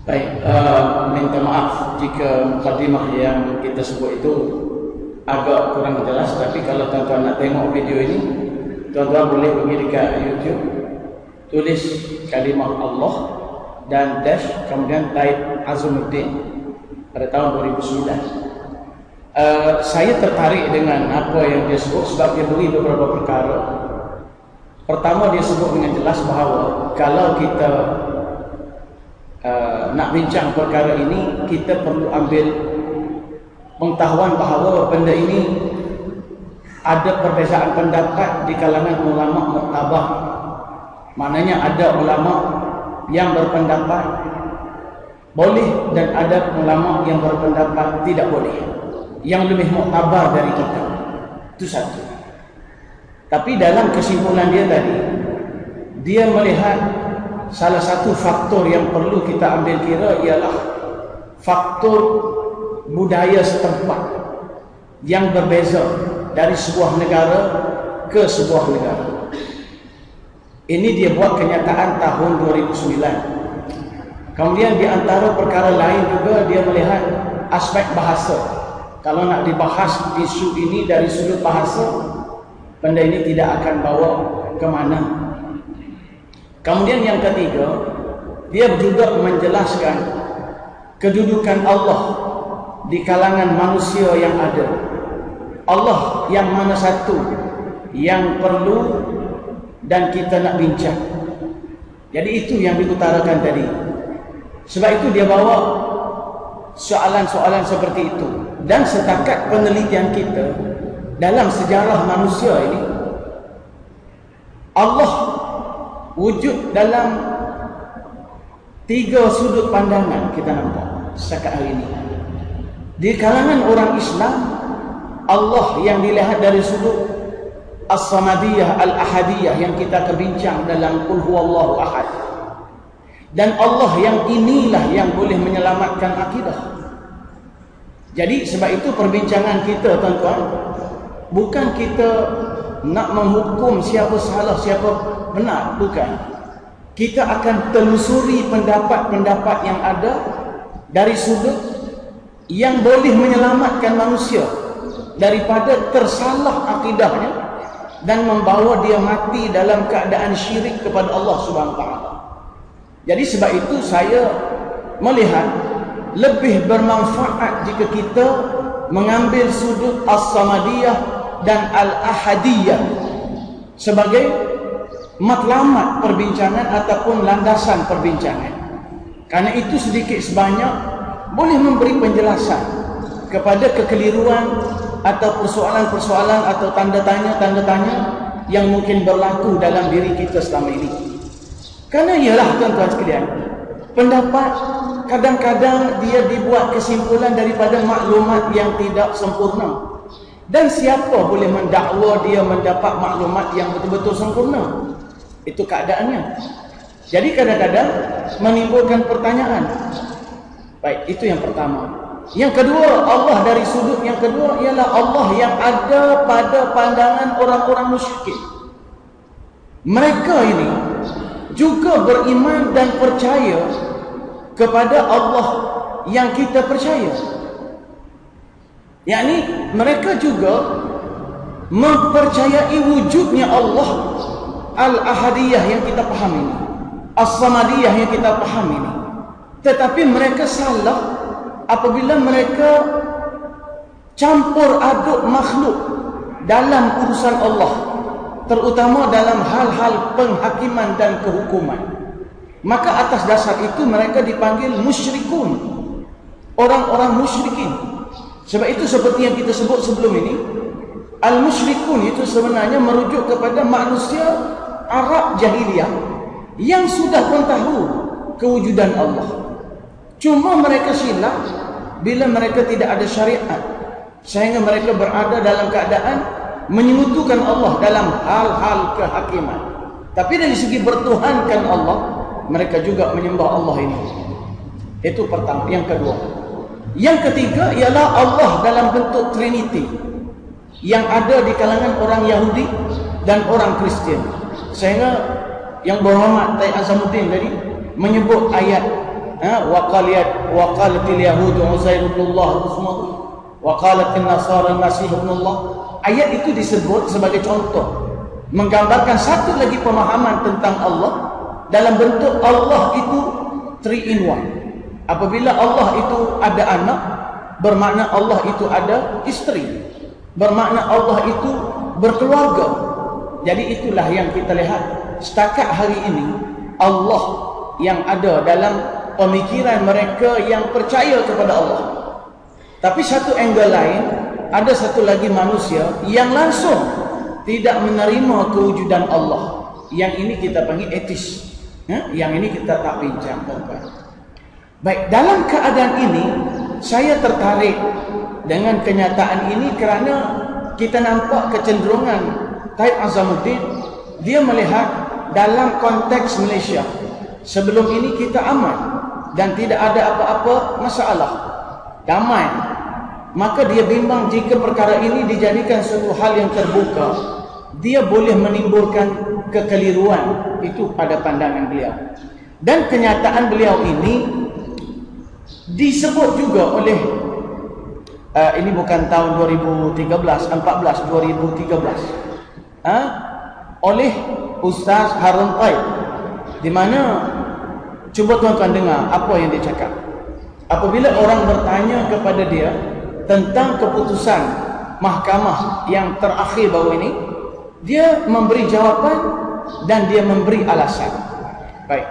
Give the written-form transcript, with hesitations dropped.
Baik, minta maaf jika mukadimah yang kita sebut itu agak kurang jelas, tapi kalau tuan-tuan nak tengok video ini, tuan-tuan boleh pergi dekat YouTube, tulis kalimah Allah dan dash, kemudian type Azumuddin pada tahun 2009. Saya tertarik dengan apa yang dia sebut sebab dia beri beberapa perkara. Pertama, dia sebut dengan jelas bahawa kalau kita nak bincang perkara ini, kita perlu ambil pengetahuan bahawa benda ini ada perbezaan pendapat di kalangan ulama muktabar. Maknanya ada ulama yang berpendapat boleh dan ada ulama yang berpendapat tidak boleh, yang lebih muktabar dari kita. Itu satu. Tapi dalam kesimpulan dia tadi, dia melihat salah satu faktor yang perlu kita ambil kira ialah faktor budaya setempat yang berbeza dari sebuah negara ke sebuah negara. Ini dia buat kenyataan tahun 2009. Kemudian di antara perkara lain juga dia melihat aspek bahasa. Kalau nak dibahas isu ini dari sudut bahasa, benda ini tidak akan bawa ke mana. Kemudian yang ketiga, dia juga menjelaskan kedudukan Allah di kalangan manusia yang ada. Allah yang mana satu yang perlu dan kita nak bincang. Jadi itu yang diutarakan tadi. Sebab itu dia bawa soalan-soalan seperti itu. Dan setakat penelitian kita dalam sejarah manusia ini, Allah wujud dalam 3 sudut pandangan kita nampak setakat hari ini. Di kalangan orang Islam, Allah yang dilihat dari sudut As-Samadiyah, Al-Ahadiyah yang kita kebincang dalam Qul Huwallahu Ahad. Dan Allah yang inilah yang boleh menyelamatkan akidah. Jadi sebab itu perbincangan kita, tuan-tuan, bukan kita nak menghukum siapa salah, siapa benar, bukan. Kita akan telusuri pendapat-pendapat yang ada dari sudut yang boleh menyelamatkan manusia daripada tersalah akidahnya dan membawa dia mati dalam keadaan syirik kepada Allah Subhanahu Wa Taala. Jadi sebab itu saya melihat lebih bermanfaat jika kita mengambil sudut As-Samadiyah dan Al-Ahadiyah sebagai matlamat perbincangan ataupun landasan perbincangan. Karena itu sedikit sebanyak boleh memberi penjelasan kepada kekeliruan atau persoalan-persoalan atau tanda tanya yang mungkin berlaku dalam diri kita selama ini. Karena ialah, tuan-tuan sekalian, pendapat kadang-kadang dia dibuat kesimpulan daripada maklumat yang tidak sempurna. Dan siapa boleh mendakwa dia mendapat maklumat yang betul-betul sempurna? Itu keadaannya. Jadi kadang-kadang menimbulkan pertanyaan. Baik, itu yang pertama. Yang kedua, Allah dari sudut yang kedua ialah Allah yang ada pada pandangan orang-orang musyrikin. Mereka ini juga beriman dan percaya kepada Allah yang kita percaya. Yakni mereka juga mempercayai wujudnya Allah Al-Ahadiyah yang kita faham ini, As-Samadiyah yang kita faham ini. Tetapi mereka salah apabila mereka campur aduk makhluk dalam urusan Allah, terutama dalam hal-hal penghakiman dan kehukuman. Maka atas dasar itu mereka dipanggil musyrikun, orang-orang musyrikin. Sebab itu seperti yang kita sebut sebelum ini, al-musyrikun itu sebenarnya merujuk kepada manusia Arab jahiliyah yang sudah pun tahu kewujudan Allah. Cuma mereka silap bila mereka tidak ada syariat, sehingga mereka berada dalam keadaan menyekutukan Allah dalam hal-hal kehakiman. Tapi dari segi bertuhankan Allah, mereka juga menyembah Allah ini. Itu pertama. Yang kedua. Yang ketiga ialah Allah dalam bentuk Trinity yang ada di kalangan orang Yahudi dan orang Kristian. Sehingga yang berhormat Tayyib Azhamuddin tadi menyebut ayat wa qalatil yahudu Uzair ibn Allah wa qalatin nasara Masih ibn Allah. Ayat itu disebut sebagai contoh menggambarkan satu lagi pemahaman tentang Allah dalam bentuk Allah itu 3 in 1. Apabila Allah itu ada anak, bermakna Allah itu ada isteri, bermakna Allah itu berkeluarga. Jadi itulah yang kita lihat setakat hari ini, Allah yang ada dalam pemikiran mereka yang percaya kepada Allah. Tapi satu angle lain, ada satu lagi manusia yang langsung tidak menerima kewujudan Allah. Yang ini kita panggil etis. Yang ini kita tak bincang, tuan-tuan. Baik, dalam keadaan ini saya tertarik dengan kenyataan ini kerana kita nampak kecenderungan Taib Azamuddin, dia melihat dalam konteks Malaysia sebelum ini kita aman dan tidak ada apa-apa masalah, damai. Maka dia bimbang jika perkara ini dijadikan suatu hal yang terbuka, dia boleh menimbulkan kekeliruan. Itu pada pandangan beliau. Dan kenyataan beliau ini disebut juga oleh ini bukan tahun 2013, 2013 oleh Ustaz Harun Taib, di mana cuba tuan-tuan dengar apa yang dia cakap. Apabila orang bertanya kepada dia tentang keputusan mahkamah yang terakhir baru ini, dia memberi jawapan dan dia memberi alasan. Baik,